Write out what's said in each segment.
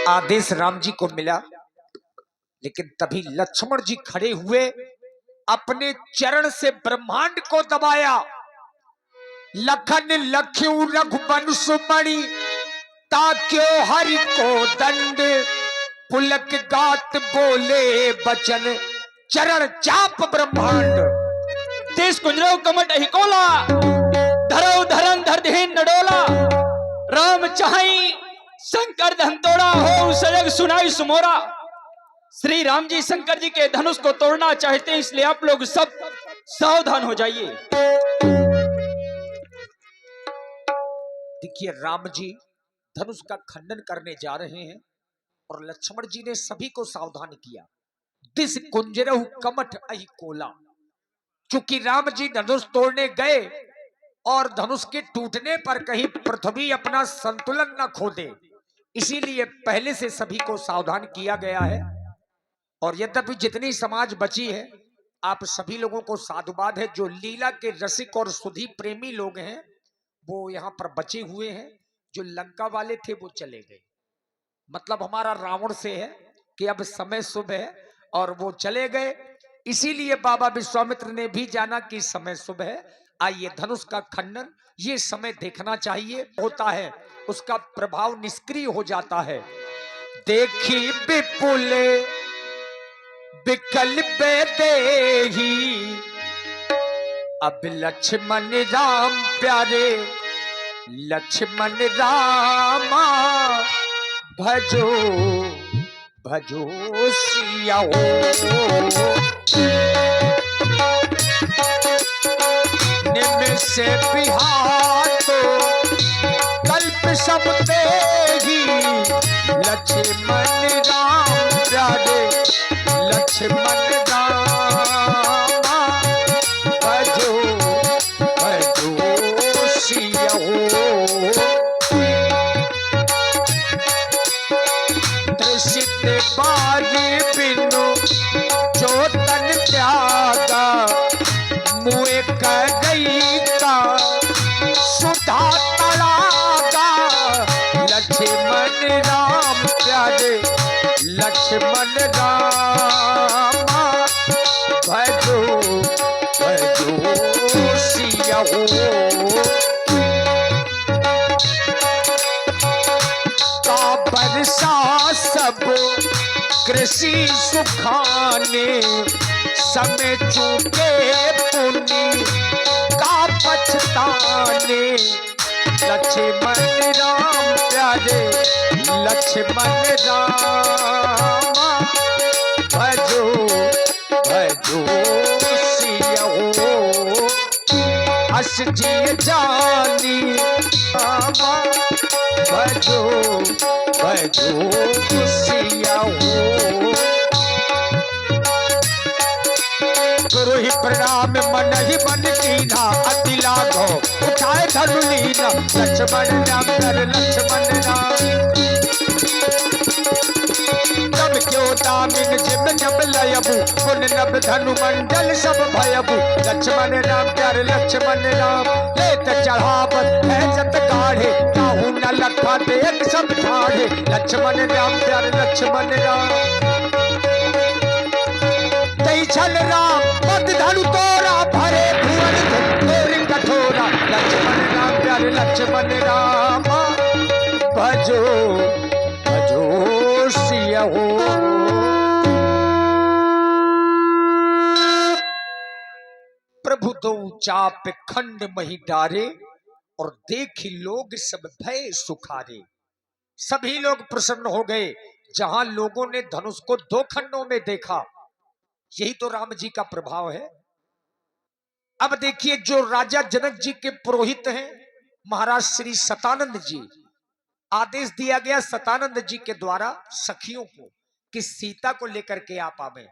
आदेश राम जी को मिला, लेकिन तभी लक्ष्मण जी खड़े हुए, अपने चरण से ब्रह्मांड को दबाया। लखन लख्यू रघुबन सुमणि, ताक्यो हरि को दंड, पुलक गात बोले बचन, चरण चाप ब्रह्मांड। देश कुंजरो कमट हिकोला, धरो धरन धर देह नडोला, राम चाहि शंकर धन तोड़ा, हो सजग सुनाई सुमोरा। श्री राम जी शंकर जी के धनुष को तोड़ना चाहते हैं, इसलिए आप लोग सब सावधान हो जाइए। देखिए राम जी धनुष का खंडन करने जा रहे हैं और लक्ष्मण जी ने सभी को सावधान किया। दिस कुंजरहु कमठ अहि कोला, चूंकि राम जी धनुष तोड़ने गए और धनुष के टूटने पर कहीं पृथ्वी अपना संतुलन न खो दे, इसीलिए पहले से सभी को सावधान किया गया है। और यद्यपि जितनी समाज बची है, आप सभी लोगों को साधुवाद है। जो लीला के रसिक और सुधी प्रेमी लोग हैं वो यहाँ पर बचे हुए हैं। जो लंका वाले थे वो चले गए, मतलब हमारा रावण से है कि अब समय शुभ है और वो चले गए। इसीलिए बाबा विश्वामित्र ने भी जाना कि समय शुभ है, आइए धनुष का खंडन ये समय देखना चाहिए। होता है उसका प्रभाव निष्क्रिय हो जाता है। देखी विपुल विकल देही, अब लक्ष्मण राम प्यारे, लक्ष्मण रामा भजो भजो सिया निमिष बिहातो कल्प सब तेहि, लक्ष्मण राम प्यारे, लक्ष्मण रामा भजो भजो सिया। बारी बिनु जो तन त्यागा, मुए गई का सुधा तड़ागा, लक्ष्मण राम प्यारे, लक्ष्मण रामा भजो भजो सिया। का बरसा सब कृषि सुखाने, समय चूके पुनि का पछताने, लक्ष्मण राम प्यारे, लक्ष्मण रामा भजो भजो सिया। अस जी जानी रामा भजो भजो सिया। गुरु ही प्रणाम मन ही मन कीना, अति लाघो उठाए धनु लीना, लक्ष्मण राम कर लक्ष्मण राम। तब क्यों दामिन जिम जब लयबू, पुन नभ धनु मंडल सब भयबू, लक्ष्मण राम प्यारे, लक्ष्मण राम। लेत चढ़ावत है जत गाढ़े, काहू न लखा देख सब ठाढ़े, लक्ष्मण राम प्यारे, लक्ष्मण राम। तई छल राम पद धनु तोरा, भरे भुवन तोरी कठोरा, लक्ष्मण राम प्यारे, लक्ष्मण रामा भजो भजो सिया। प्रभु दो चाप खंड मही डारे, और देखी लोग सब भय सुखारे। सभी लोग प्रसन्न हो गए जहां लोगों ने धनुष को दो खंडों में देखा। यही तो राम जी का प्रभाव है। अब देखिए जो राजा जनक जी के पुरोहित हैं महाराज श्री सतानंद जी, आदेश दिया गया सतानंद जी के द्वारा सखियों को कि सीता को लेकर के आप आवे।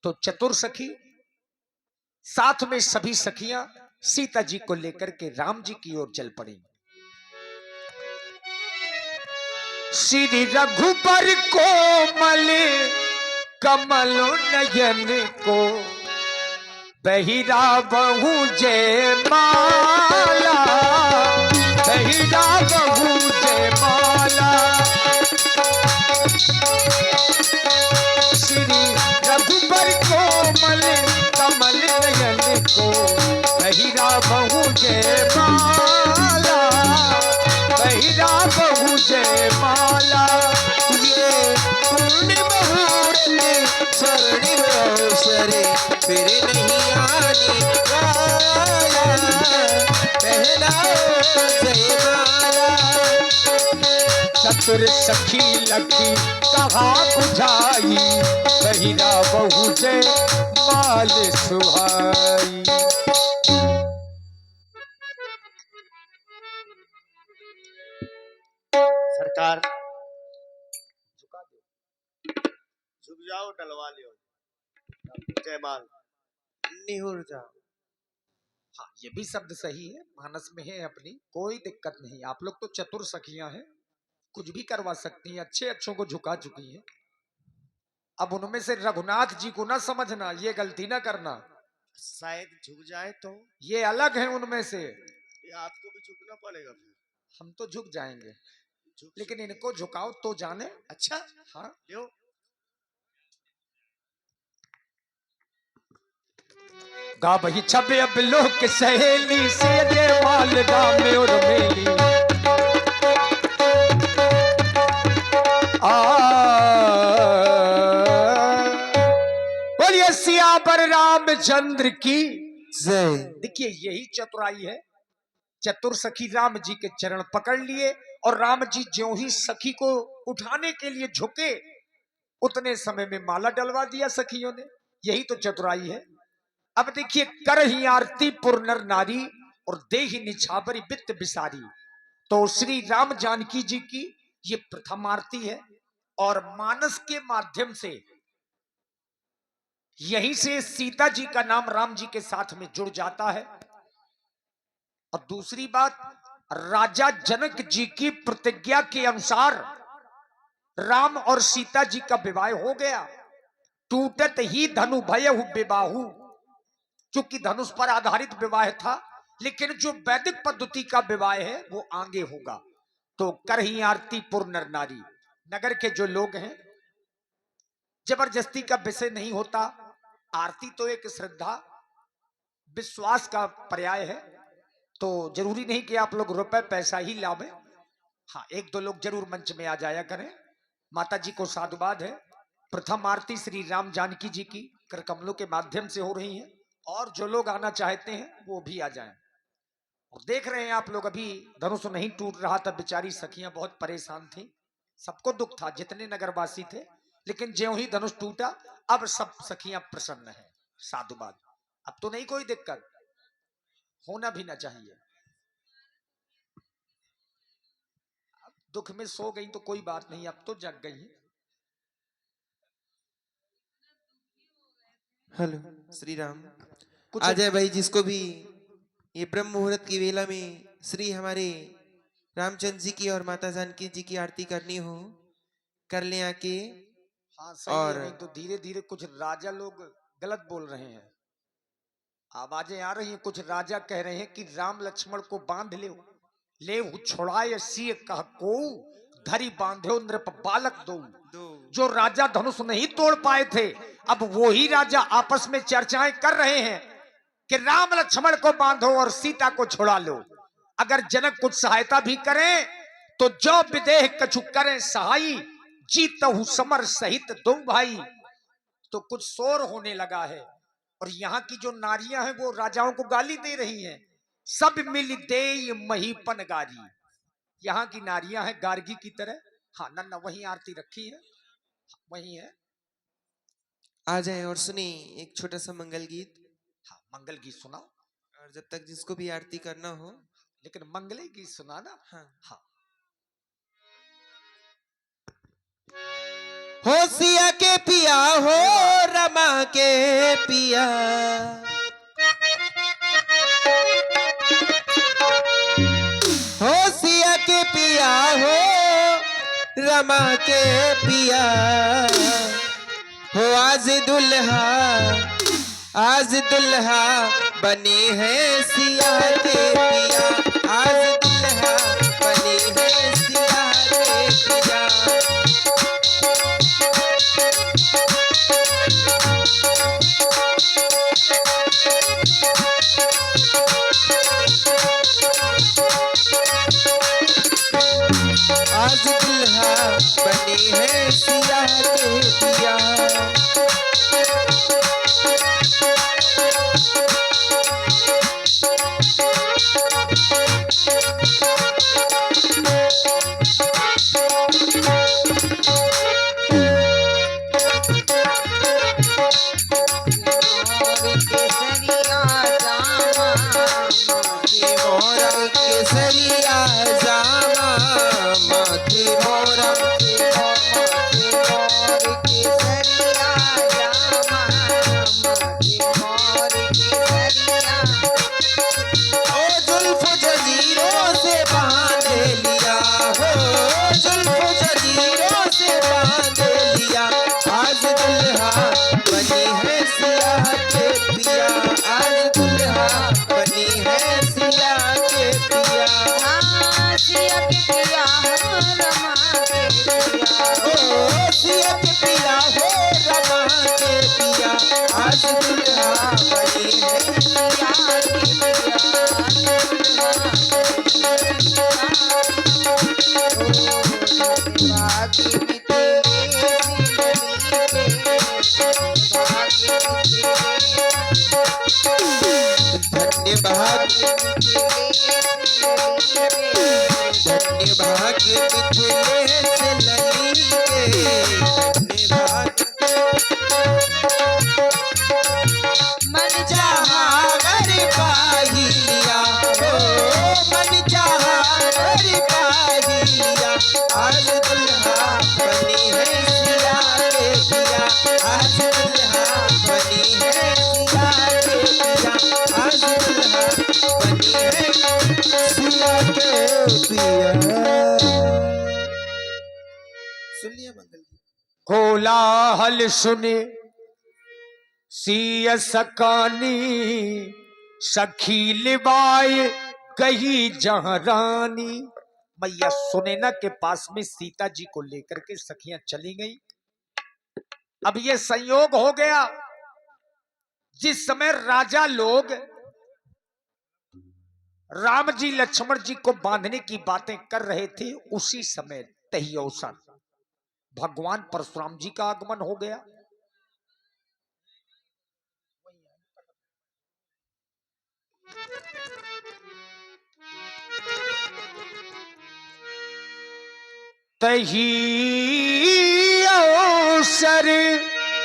तो चतुर सखी साथ में सभी सखियां सीता जी को लेकर के राम जी की ओर चल पड़ी। श्री रघुबर कोमल कमल नयन को, बहिरा बहु जय माला, बहिरा बहु जय माला। दूसरे फिर नहीं आने वाला, पहनाओ जयमाला। चतुर सखी लखी कहा बुझाई, बहिरा बहू से माल सुहाई। सरकार झुक जाओ, डलवा लियो। जयमाल। निहुर जाओ। हाँ, ये भी शब्द सही है, मानस में है अपनी, कोई दिक्कत नहीं। आप लोग तो चतुर सखियां हैं, कुछ भी करवा सकती हैं, अच्छे अच्छों को झुका चुकी हैं। अब उनमें से रघुनाथ जी को ना समझना, ये गलती ना करना, शायद झुक जाए तो ये अलग है उनमें से। ये आपको भी झुकना पड़ेगा फिर। हम तो झुक जाएंगे, झुक लेकिन इनको झुकाओ तो जाने। अच्छा हाँ, लियो। गा बही छबे अब लोग के सहेली से ये माल गाँव में और मेली। बोलिए सियावर रामचंद्र की जय। देखिए यही चतुराई है। चतुर सखी राम जी के चरण पकड़ लिए और राम जी ज्यों ही सखी को उठाने के लिए झुके, उतने समय में माला डलवा दिया सखियों ने। यही तो चतुराई है। अब देखिए, कर ही आरती पुर नर नारी और देहि निछावरी वित्त बिसारी। तो श्री राम जानकी जी की ये प्रथम आरती है और मानस के माध्यम से यहीं से सीता जी का नाम राम जी के साथ में जुड़ जाता है। और दूसरी बात, राजा जनक जी की प्रतिज्ञा के अनुसार राम और सीता जी का विवाह हो गया। टूटत ही धनु भयहु विबाहु, क्योंकि धनुष पर आधारित विवाह था, लेकिन जो वैदिक पद्धति का विवाह है वो आगे होगा। तो कर ही आरती पुर नर नारी, नगर के जो लोग हैं, जबरदस्ती का विषय नहीं होता। आरती तो एक श्रद्धा विश्वास का पर्याय है, तो जरूरी नहीं कि आप लोग रुपए पैसा ही लावें। हाँ, एक दो लोग जरूर मंच में आ जाया करें। माता जी को साधुवाद है। प्रथम आरती श्री राम जानकी जी की कर कमलों के माध्यम से हो रही है, और जो लोग आना चाहते हैं वो भी आ जाएं। और देख रहे हैं आप लोग, अभी धनुष नहीं टूट रहा था, बेचारी सखियां बहुत परेशान थी, सबको दुख था जितने नगरवासी थे। लेकिन ज्यों ही धनुष टूटा, अब सब सखियां प्रसन्न हैं। साधुवाद। अब तो नहीं कोई दिक्कत, होना भी ना चाहिए। अब दुख में सो गई तो कोई बात नहीं, अब तो जग गई। हेलो श्री राम। कुछ आ जाए भाई, जिसको भी ये ब्रह्म मुहूर्त की वेला में श्री हमारे रामचंद्र जी की और माता जानकी जी की आरती करनी हो, कर ले आके। हाँ सही और है, नहीं तो धीरे धीरे कुछ राजा लोग गलत बोल रहे हैं, आवाजें आ रही हैं। कुछ राजा कह रहे हैं कि राम लक्ष्मण को बांध ले छुड़ाए सिय कह को, धरी बांधो नृप बालक दो। जो राजा धनुष नहीं तोड़ पाए थे, अब वो ही राजा आपस में चर्चाएं कर रहे हैं कि राम लक्ष्मण को बांधो और सीता को छुड़ा लो। अगर जनक कुछ सहायता भी करें तो जो विदेह कछु करें सहाई, जीतहु समर सहित दो भाई। तो कुछ शोर होने लगा है, और यहाँ की जो नारियां हैं वो राजाओं को गाली दे रही हैं। सब मिल दे महीपन गारी, यहाँ की नारियां हैं गार्गी की तरह। हाँ नन्ना वही आरती रखी है, वही है। आ जाए और सुनी एक छोटा सा मंगल गीत। हाँ मंगल गीत सुनाओ। और जब तक जिसको भी आरती करना हो, लेकिन मंगली गीत सुनाना। हाँ हाँ। हो सिया के पिया, हो रमा के पिया, हो सिया के पिया, हो रमा के पिया, हो आज दुल्हा बने हैं सिया के पिया, आज दुल्हा बने हैं सिया के पिया। आज दुल्हा बने हैं सिया के पिया। जंजीरों से बांध लिया, आज दुल्हा बनी है सिया के पिया, आज दुल्हा बनी है सिया के पिया। सिया के पिया हो रमा के पिया, ओ सिया के पिया हो रमा के पिया, आज दुल्हा बनी है सिया के पिया भाग्य में तेरे धन्य भाग्य, धन्य भाग्य मिथिलेश लली के, धन्य भाग्य मन चाहा वर पाही लिया, ओ मन चाहा वर पाही लिया, आज दुल्हा बनी है सिया के पिया, आज दुल्हा बनी है सिया के पिया, आज दुल्हा बनी है सिया के पिया। सुन लिया मंगल गीत? कोलाहल सुने सिय सकानी, सखी लिबाए कही जहां रानी। मैया सुनैना के पास में सीता जी को लेकर के सखियां चली गई। अब ये संयोग हो गया, जिस समय राजा लोग राम जी लक्ष्मण जी को बांधने की बातें कर रहे थे, उसी समय तही अवसर भगवान परशुराम जी का आगमन हो गया। तही अवसर